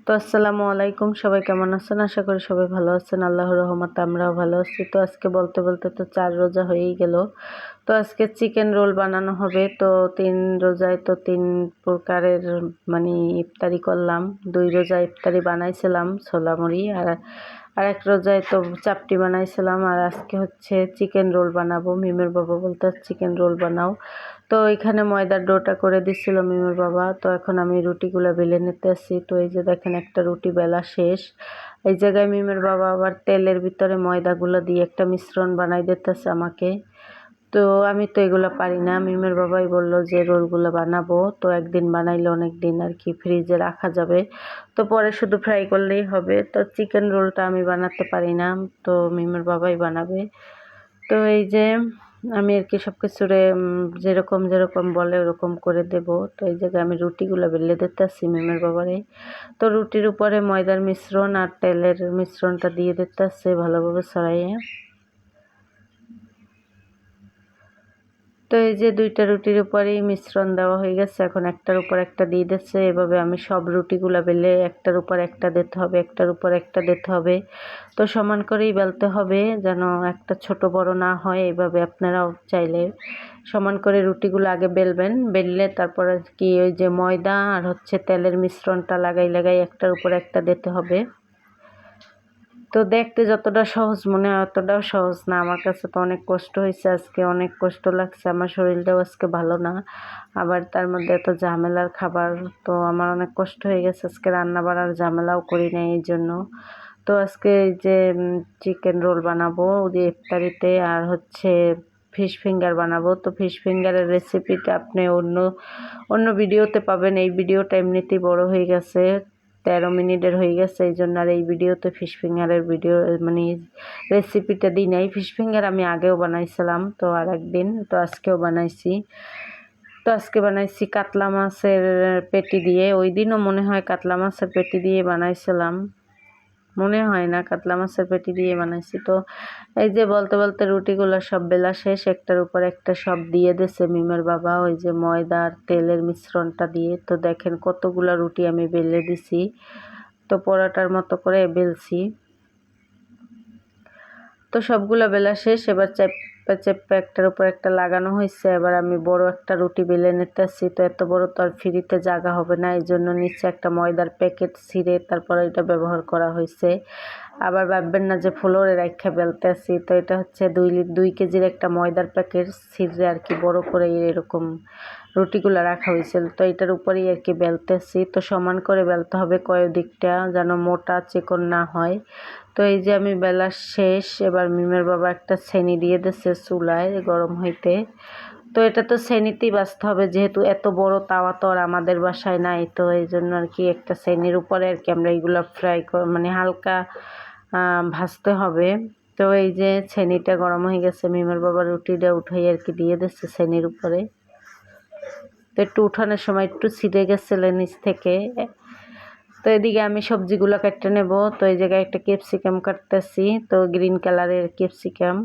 তো আসসালামু আলাইকুম, সবাই কেমন আছেন? আশা করি সবাই ভালো আছেন। আল্লাহর রহমতে আমরাও ভালো আছি। তো আজকে বলতে বলতে তো 4 রোজা হয়েই গেল। তো আজকে চিকেন রোল বানানো হবে। তো 3 রোজায় তো 3 প্রকারের মানে ইফতারি করলাম। 2 রোজায় ইফতারি বানাইছিলাম ছোলা মুড়ি, আর এক রোজায় তো চাপটি বানাইছিলাম। আর আজকে হচ্ছে চিকেন রোল বানাবো। মিমের বাবা বলতে চিকেন রোল বানাও। তো এখানে ময়দার ডোটা করে দিচ্ছিল মিমের বাবা। তো এখন আমি রুটিগুলো বেলে নিতে আসি। তো এই যে দেখেন একটা রুটি বেলা শেষ। এই জায়গায় মিমের বাবা আবার তেলের ভিতরে ময়দাগুলো দিয়ে একটা মিশ্রণ বানাই দিতেছে আমাকে। তো আমি তো এগুলো পারি না। মিমের বাবাই বলল যে রোলগুলো বানাবো। তো একদিন বানাইলে অনেক দিন আর কি ফ্রিজে রাখা যাবে। তো পরে শুধু ফ্রাই করলেই হবে। তো চিকেন রোলটা আমি বানাতে পারি না, তো মিমের বাবাই বানাবে। তো এই যে আমি আর কি সব কিছুরে যেরকম যেরকম বলে ওরকম করে দেব। তো এই জায়গায় আমি রুটিগুলো বেলে দিতেছি মিমের বাবারে। তো রুটির উপরে ময়দার মিশ্রণ আর তেলের মিশ্রণটা দিয়ে দিতেছে ভালোভাবে ছড়াইয়ে। তো এই যে 2টা রুটির উপরেই মিশ্রণ দেওয়া হয়ে গেছে। এখন একটার উপর একটা দিয়ে দিচ্ছে। এভাবে আমি সব রুটিগুলো বেলে একটার উপর একটা দিতে হবে, একটার উপর একটা দিতে হবে। তো সমান করেই বেলতে হবে, যেন একটা ছোট বড় না হয়। এভাবে আপনারাও চাইলে সমান করে রুটিগুলো আগে বেলবেন। বেললে তারপরে কি ওই যে ময়দা আর হচ্ছে তেলের মিশ্রণটা লাগাই লাগাই একটার উপর একটা দিতে হবে। তো দেখতে যতটা সহজ মনে হয় অতটাও সহজ না। আমার কাছে তো অনেক কষ্ট হয়েছে আজকে, অনেক কষ্ট লাগছে। আমার শরীরটাও আজকে ভালো না, আবার তার মধ্যে এত ঝামেলার খাবার। তো আমার অনেক কষ্ট হয়ে গেছে আজকে। রান্না বাড়ার ঝামেলাও করি নাই এই জন্য। তো আজকে এই যে চিকেন রোল বানাবো ওই ইফতারিতে, আর হচ্ছে ফিশ ফিঙ্গার বানাবো। তো ফিশ ফিঙ্গারের রেসিপিটা আপনি অন্য অন্য ভিডিওতে পাবেন। এই ভিডিওটা এমনিতেই বড় হয়ে গেছে, 13 মিনিটের হয়ে গেছে। এই জন্য আর এই ভিডিওতে ফিশ ফিঙ্গারের ভিডিও মানে রেসিপিটা দিই নাই। ফিশ ফিঙ্গার আমি আগেও বানাইছিলাম, তো আর একদিন, তো আজকেও বানাইছি। তো আজকে বানাইছি কাতলা মাছের পেটি দিয়ে। ওই দিনও মনে হয় কাতলা মাছের পেটি দিয়ে বানাইছিলাম, মনে হয় না, কাতলা মাছের পেটি দিয়ে বানাইছি। তো এই যে বলতে বলতে রুটিগুলো সব বেলা শেষ। একটার উপর একটা সব দিয়ে দিয়েছে মিমের বাবা ওই যে ময়দা আর তেলের মিশ্রণটা দিয়ে। তো দেখেন কতগুলা রুটি আমি বেলে দিছি। তো পরোটার মতো করে বেলছি। তো সবগুলা বেলা শেষ। এবার চেপ্পা চেপ্পা একটার উপর একটা লাগানো হয়েছে। এবার আমি বড় একটা রুটি বেলে নিতেছি। তো এত বড় তো আর ফ্রিতে জায়গা হবে না, এই জন্য নিচে একটা ময়দার প্যাকেট ছিঁড়ে তারপরে এটা ব্যবহার করা হয়েছে। আবার ভাববেন না যে ফ্লোরে রাখা বেলতেছি। তো এটা হচ্ছে 2 কেজির একটা ময়দার প্যাকেট ছিঁড়ে আর কি বড় করে এরকম রুটিগুলো রাখা হয়েছিল। তো এটার উপরেই আর কি বেলতেছি। তো সমান করে বেলতে হবে কয়েকদিকটা, যেন মোটা চিকন না হয়। তো এই যে আমি বেলা শেষ। এবার মিমের বাবা একটা ছেনি দিয়ে দিচ্ছে চুলায় গরম হইতে। তো এটা তো ছেনিতেই বাছতে হবে, যেহেতু এত বড় তাওয়া তো আর আমাদের বাসায় নাই। তো এই জন্য আর কি একটা ছেনির উপরে আর কি আমরা এইগুলো ফ্রাই মানে হালকা ভাজতে হবে। তো এই যে ছেনিটা গরম হয়ে গেছে, মিমের বাবা রুটিটা উঠাই আর কি দিয়ে দিচ্ছে ছেনির উপরে। তো একটু উঠানোর সময় একটু ছিঁড়ে গেছিল নিচ থেকে। তো এদিকে আমি সবজিগুলো কেটে নেব। তো এই জায়গায় একটা ক্যাপসিকাম কাটতেছি, তো গ্রিন কালারের ক্যাপসিকাম।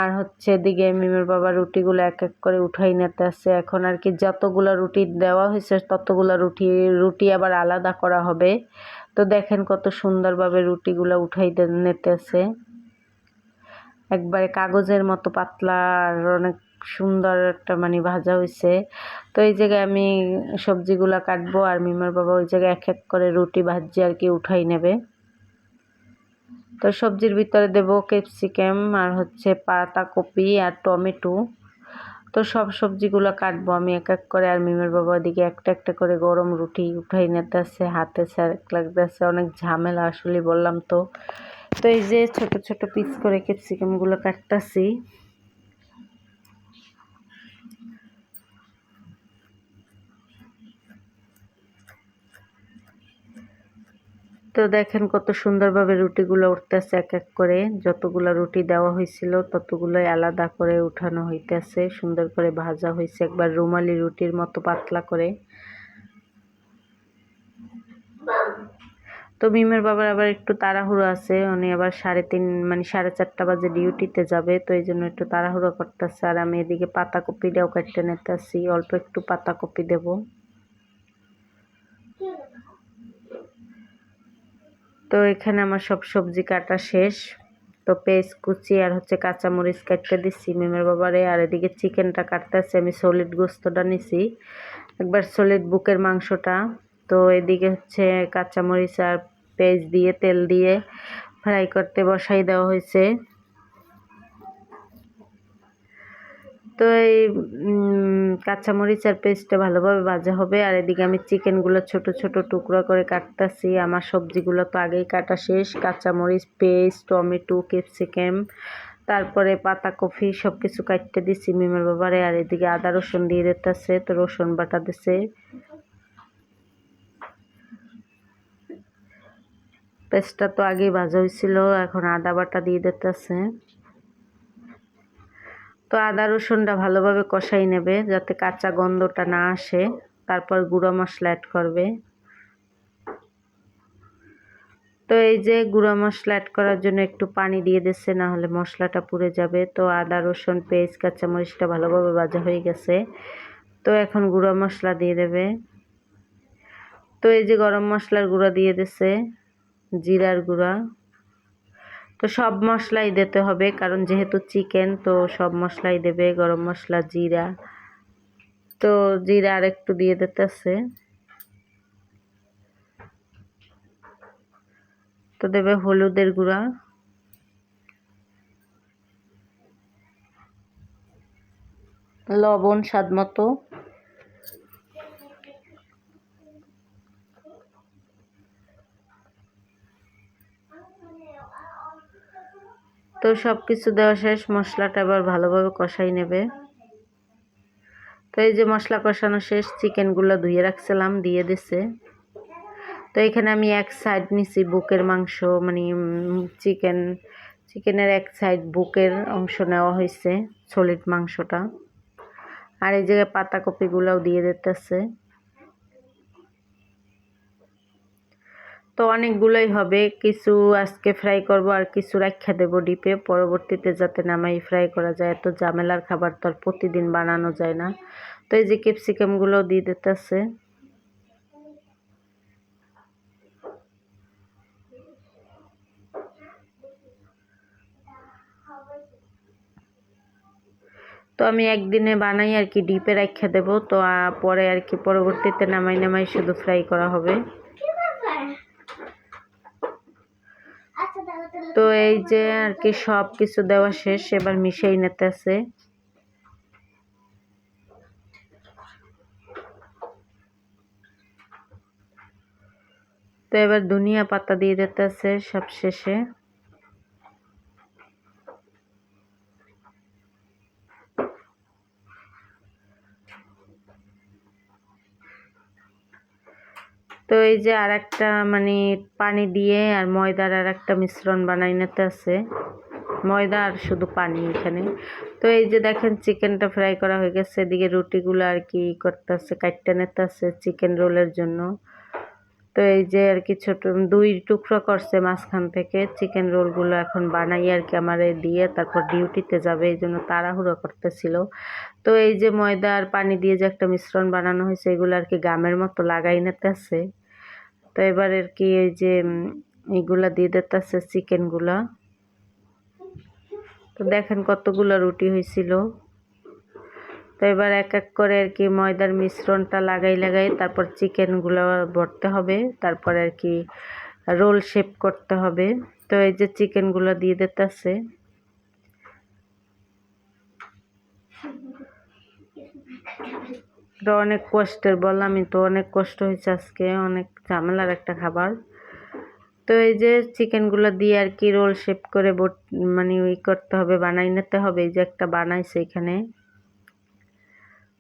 আর হচ্ছে এদিকে মিমের বাবা রুটিগুলো এক এক করে উঠাই নিতে আসছে। এখন আর কি যতগুলো রুটি দেওয়া হয়েছে ততগুলো রুটি আবার আলাদা করা হবে। তো দেখেন কত সুন্দরভাবে রুটিগুলো উঠাই নিতে আসে, একবারে কাগজের মতো পাতলা আর অনেক সুন্দর একটা মানে ভাজা হয়েছে। তো এই জায়গায় আমি সবজিগুলো কাটবো, আর মিমের বাবা ওই জায়গায় এক এক করে রুটি ভাজি আর কি উঠাই নেবে। তো সবজির ভিতরে দেব ক্যাপসিকাম আর হচ্ছে পাতাকপি আর টমেটো। তো সব সবজিগুলো কাটবো আমি এক এক করে, আর মিমের বাবা ওদিকে একটা একটা করে গরম রুটি উঠাই নিতেছে, হাতে স্যারেক লাগতেছে, অনেক ঝামেলা আসলে বললাম তো। তো এই যে ছোট ছোট পিস করে ক্যাপসিকামগুলো কাটতেছি। তো দেখেন কত সুন্দরভাবে রুটিগুলো উঠতেছে এক এক করে। যতগুলো রুটি দেওয়া হয়েছিল ততগুলোই আলাদা করে উঠানো হইতেছে, সুন্দর করে ভাজা হয়েছে একবার রুমালি রুটির মতো পাতলা করে। তো মিমের বাবার আবার একটু তাড়াহুড়ো আছে, উনি আবার 3:30 মানে 4:30 বাজে ডিউটিতে যাবে। তো এই জন্য একটু তাড়াহুড়ো করতেছে। আর আমি এদিকে পাতাকপিটাও কেটে নিতেছি, অল্প একটু পাতাকপি দেব। তো এখানে আমার সব সবজি কাটা শেষ। তো পেঁয়াজ কুচি আর হচ্ছে কাঁচামরিচ কাটতে দিচ্ছি মিমের বাবারে। আর এদিকে চিকেনটা কাটতেছি, আমি সলিড গোস্তটা নিছি, একবার সলিড বুকের মাংসটা। তো এদিকে হচ্ছে কাঁচামরিচ আর পেঁয়াজ দিয়ে তেল দিয়ে ফ্রাই করতে বসাই দেওয়া হয়েছে। তো এই কাঁচামরিচ আর পেস্টটা ভালোভাবে ভাজা হবে। আর এদিকে আমি চিকেনগুলো ছোট ছোট টুকরো করে কাটতেছি। আমার সবজিগুলো তো আগেই কাটা শেষ, কাঁচামরিচ, পেস্ট, টমেটো, ক্যাপসিকাম, তারপরে পাতাকপি সব কিছু কাটতে দিছি মিমের বাবারে। আর এদিকে আদা রসুন দিয়ে দিতেছে, তো রসুন বাটা দিছে। পেস্টটা তো আগেই ভাজা হয়েছিল, এখন আদা বাটা দিয়ে দিতেছে। তো আদা রসুনটা ভালোভাবে কষাই নেবে যাতে কাঁচা গন্ধটা না আসে, তারপর গুঁড়ো মশলা অ্যাড করবে। তো এই যে গুঁড়ো মশলা অ্যাড করার জন্য একটু পানি দিয়ে দিচ্ছে, না হলে মশলাটা পুড়ে যাবে। তো আদা রসুন পেঁয়াজ কাঁচামরিচটা ভালোভাবে ভাজা হয়ে গেছে, তো এখন গুঁড়ো মশলা দিয়ে দেবে। তো এই যে গরম মশলার গুঁড়া দিয়ে দিচ্ছে, জিরার গুঁড়া। তো সব মশলাই দিতে হবে কারণ যেহেতু চিকেন, তো সব মশলাই দেবে, গরম মশলা, জিরা। তো জিরা আর একটু দিয়ে দিতেছে। তো দেবে হলুদের গুঁড়া, লবণ স্বাদ মতো। তো সব কিছু দেওয়া শেষ, মশলাটা এবার ভালোভাবে কষাই নেবে। তো এই যে মশলা কষানো শেষ, চিকেনগুলো ধুয়ে রাখছিলাম দিয়ে দিছে। তো এখানে আমি এক সাইড নিছি বুকের মাংস, মানে চিকেনের এক সাইড বুকের অংশ নেওয়া হয়েছে, সলিড মাংসটা। আর এই জায়গায় পাতাকপিগুলোও দিয়ে দিতেছে। তো অনেকগুলোই হবে, কিছু আজকে ফ্রাই করব আর কিছু রাখা দেবো ডিপে, পরবর্তীতে যাতে নামাই ফ্রাই করা যায়। এত ঝামেলার খাবার তো আর প্রতিদিন বানানো যায় না। তো এই যে ক্যাপসিকামগুলোও দিয়ে দিতেছে। তো আমি একদিনে বানাই আর কি, ডিপে রাখা দেবো। তো পরে আর কি পরবর্তীতে নামাই নামাই শুধু ফ্রাই করা হবে। তো এই যে আর কি সব কিছু দেওয়া শেষ, এবার মিশাই নিতেছে। তো এবার ধনিয়া পাতা দিয়ে দিতেছে সব শেষে। তো এই যে আর একটা মানে পানি দিয়ে আর ময়দার আর একটা মিশ্রণ বানাই নিতে আছে, ময়দা আর শুধু পানি এখানে। তো এই যে দেখেন চিকেনটা ফ্রাই করা হয়ে গেছে, এদিকে রুটিগুলো আর কি করতেছে, কাটতে নিতে আছে চিকেন রোলের জন্য। তো এই যে আর কি ছোট দুই টুকরো করছে মাঝখান থেকে, চিকেন রোলগুলো এখন বানাই আর কি আমারে দিয়ে, তারপর ডিউটিতে যাবে, এই জন্য তাড়াহুড়ো করতেছিল। তো এই যে ময়দা আর পানি দিয়ে যে একটা মিশ্রণ বানানো হয়েছে, এগুলো আর কি গামের মতো লাগাই নিতেছে। তো এবার আর কি এই যে এইগুলা দিয়ে দিতেছে চিকেনগুলা। তো দেখেন কতগুলো রুটি হয়েছিল। তো এবার এক এক করে আর কি ময়দার মিশ্রণটা লাগাই লাগাই তারপর চিকেনগুলো ভরতে হবে, তারপর আর কি রোল শেপ করতে হবে। তো এই যে চিকেনগুলো দিয়ে দিতেছে। তো অনেক কষ্টের, বললামই তো অনেক কষ্ট হয়েছে আজকে, অনেক ঝামেলার একটা খাবার। তো এই যে চিকেনগুলো দিয়ে আর কি রোল শেপ করে মানে ওই করতে হবে, বানাই নিতে হবে। এই যে একটা বানাইছে এখানে।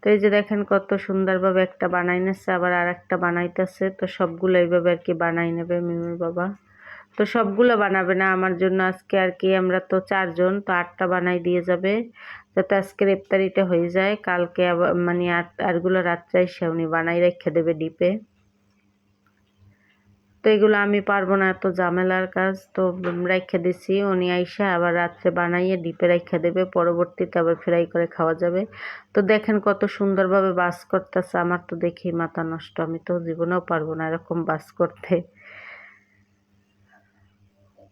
তো এই যে দেখেন কত সুন্দরভাবে একটা বানাই নিচ্ছে, আবার আর একটা বানাইতেছে। তো সবগুলো এইভাবে আর কি বানাই নেবে মিমির বাবা। তো সবগুলো বানাবে না, আমার জন্য আজকে আর কি আমরা তো 4 জন, তো 8টা বানাই দিয়ে যাবে যাতে আজকের ইফতারিটা হয়ে যায়। কালকে আবার মানে আরগুলো রাত্রে এসে উনি বানাই রেখে দেবে ডিপে। তো এগুলো আমি পারবো না, এত ঝামেলার কাজ। তো রেখে দিছি, উনি আইসা আবার রাত্রে বানাইয়ে ডিপে রেখে দেবে, পরবর্তীতে আবার ফ্রাই করে খাওয়া যাবে। তো দেখেন কত সুন্দরভাবে বাস করতেছে, আমার তো দেখেই মাথা নষ্ট, আমি তো জীবনেও পারবো না এরকম বাস করতে।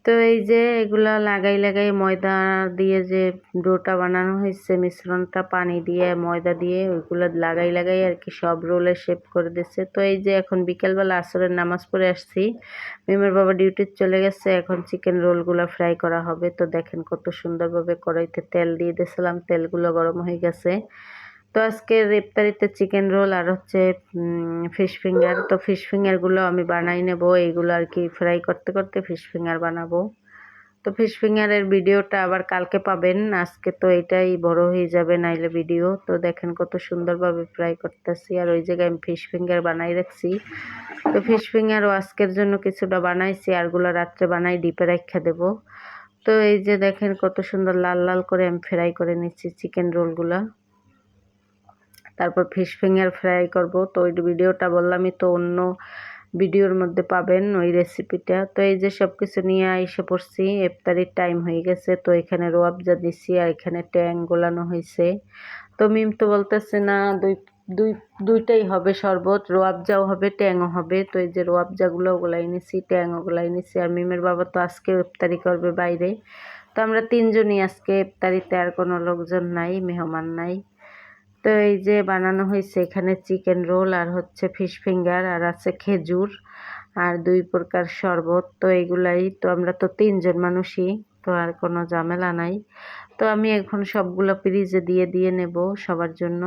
তো এই যে এগুলা লাগাই লাগাই ময়দা দিয়ে যে ডোটা বানানো হয়েছে, মিশ্রণটা পানি দিয়ে ময়দা দিয়ে ওইগুলো লাগাই লাগাই আর কি সব রোলের শেপ করে দিচ্ছে। তো এই যে এখন বিকেলবেলা আসরের নামাজ পড়ে আসছি, মিমের বাবা ডিউটি চলে গেছে, এখন চিকেন রোলগুলো ফ্রাই করা হবে। তো দেখেন কত সুন্দরভাবে কড়াইতে তেল দিয়ে দিয়েছিলাম, তেলগুলো গরম হয়ে গেছে। তো আজকে ইফতারিতে চিকেন রোল আর হচ্ছে ফিশ ফিঙ্গার। তো ফিশ ফিঙ্গারগুলো আমি বানাই নেব, এইগুলো আর কি ফ্রাই করতে করতে ফিশ ফিঙ্গার বানাবো। তো ফিশ ফিঙ্গারের ভিডিওটা আবার কালকে পাবেন, আজকে তো এটাই বড় হয়ে যাবে নাইলে ভিডিও। তো দেখেন কত সুন্দরভাবে ফ্রাই করতেছি, আর ওই জায়গায় আমি ফিশ ফিঙ্গার বানাই রাখছি। তো ফিশ ফিঙ্গারও আজকের জন্য কিছুটা বানাইছি, আরগুলো রাত্রে বানাই ডিপে রাখা দেবো। তো এই যে দেখেন কত সুন্দর লাল লাল করে আমি ফ্রাই করে নিচ্ছি চিকেন রোলগুলা, তারপর ফিশ ফিঙ্গার ফ্রাই করব। তো ওই ভিডিওটা বললামই তো, অন্য ভিডিওর মধ্যে পাবেন ওই রেসিপিটা। তো এই যে সব কিছু নিয়ে এসে পড়ছি, ইফতারির টাইম হয়ে গেছে। তো এখানে রোয়াবজা দিছি আর এখানে ট্যাং গোলানো হয়েছে। তো মিম তো বলতেছে না দুইটাই হবে শরবত, রোয়াবজাও হবে ট্যাংও হবে। তো এই যে রোয়াবজাগুলো ওগুলাই নিছি, ট্যাংও ওগুলাই নিছি। আর মিমের বাবা তো আজকে ইফতারি করবে বাইরে। তো আমরা তিনজনই আজকে ইফতারিতে, আর কোনো লোকজন নাই, মেহমান নাই। তো এই যে বানানো হয়েছে এখানে চিকেন রোল আর হচ্ছে ফিশ ফিঙ্গার, আর আছে খেজুর আর 2 প্রকার শরবত। তো এইগুলাই, তো আমরা তো 3জন মানুষই, তো আর কোনো ঝামেলা নাই। তো আমি এখন সবগুলো ফ্রিজে দিয়ে দিয়ে নেব সবার জন্য।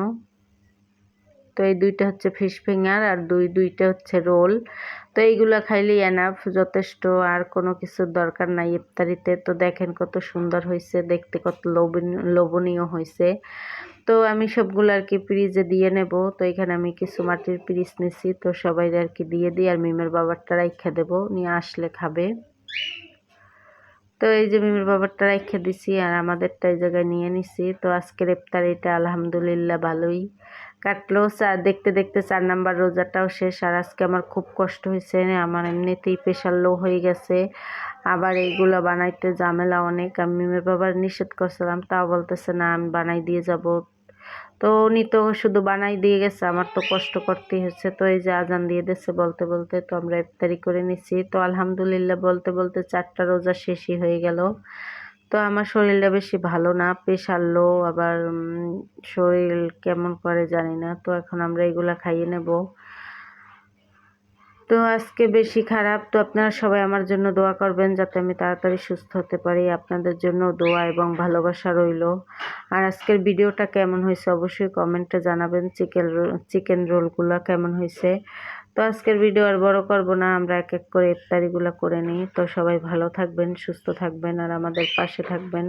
তো এই 2টা হচ্ছে ফিশ ফিঙ্গার আর দুইটা হচ্ছে রোল। তো এইগুলা খাইলেই এনাফ, যথেষ্ট, আর কোনো কিছুর দরকার নাই ইফতারিতে। তো দেখেন কত সুন্দর হয়েছে দেখতে, কত লোভনীয় হয়েছে। তো আমি সবগুলো আর কি ফ্রিজে দিয়ে নেব। তো এখানে আমি কিছু মাটির পিরিচ নিছি, তো সবাই আর কি দিয়ে দিই, আর মিমের বাবারটা রাইখা দেবো, নিয়ে আসলে খাবে। তো এই যে মিমের বাবারটা রাইখা দিছি আর আমাদেরটা এই জায়গায় নিয়ে নিছি। তো আজকের ইফতারিটা আলহামদুলিল্লাহ ভালোই কাটলো। দেখতে দেখতে 4 নাম্বার রোজাটাও শেষ। আর আজকে আমার খুব কষ্ট হয়েছে, আমার এমনিতেই প্রেশার লো হয়ে গেছে, আবার এইগুলো বানাইতে ঝামেলা অনেক। আমি মিমের বাবার নিষেধ করছিলাম, তাও বলতেছে না আমি বানাই দিয়ে যাব। তো উনি তো শুধু বানাই দিয়ে গেছে, আমার তো কষ্ট করতেই হচ্ছে। তো এই যে আজান দিয়ে দিচ্ছে বলতে বলতে, তো আমরা ইফতারি করে নিছি। তো আলহামদুলিল্লাহ বলতে বলতে 4টা রোজা শেষই হয়ে গেল। তো আমার শরীরটা বেশি ভালো না, প্রেশার লো, আবার শরীর কেমন করে জানি না। তো এখন আমরা এগুলা খাইয়ে নেব। তো আজকে বেশি খারাপ। তো আপনারা সবাই আমার জন্য দোয়া করবেন যাতে আমি তাড়াতাড়ি সুস্থ হতে পারি। আপনাদের জন্য দোয়া এবং ভালোবাসা রইল। আর আজকের ভিডিওটা কেমন হয়েছে অবশ্যই কমেন্টে জানাবেন। চিকেন রোলগুলো কেমন হয়েছে। তো আজকের ভিডিও আর বড় করব না, আমরা এক এক করে ইফতারিগুলো করে নিই। তো সবাই ভালো থাকবেন, সুস্থ থাকবেন, আর আমাদের পাশে থাকবেন।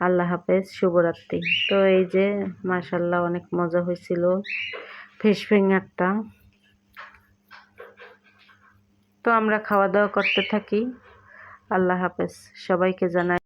আল্লাহ হাফেজ, শুভরাত্রি। তো এই যে মাশাআল্লাহ অনেক মজা হয়েছিল ফিশ ফিঙ্গারটা। তো আমরা খাওয়া দাওয়া করতে থাকি। আল্লাহ হাফেজ, সবাইকে জানাই।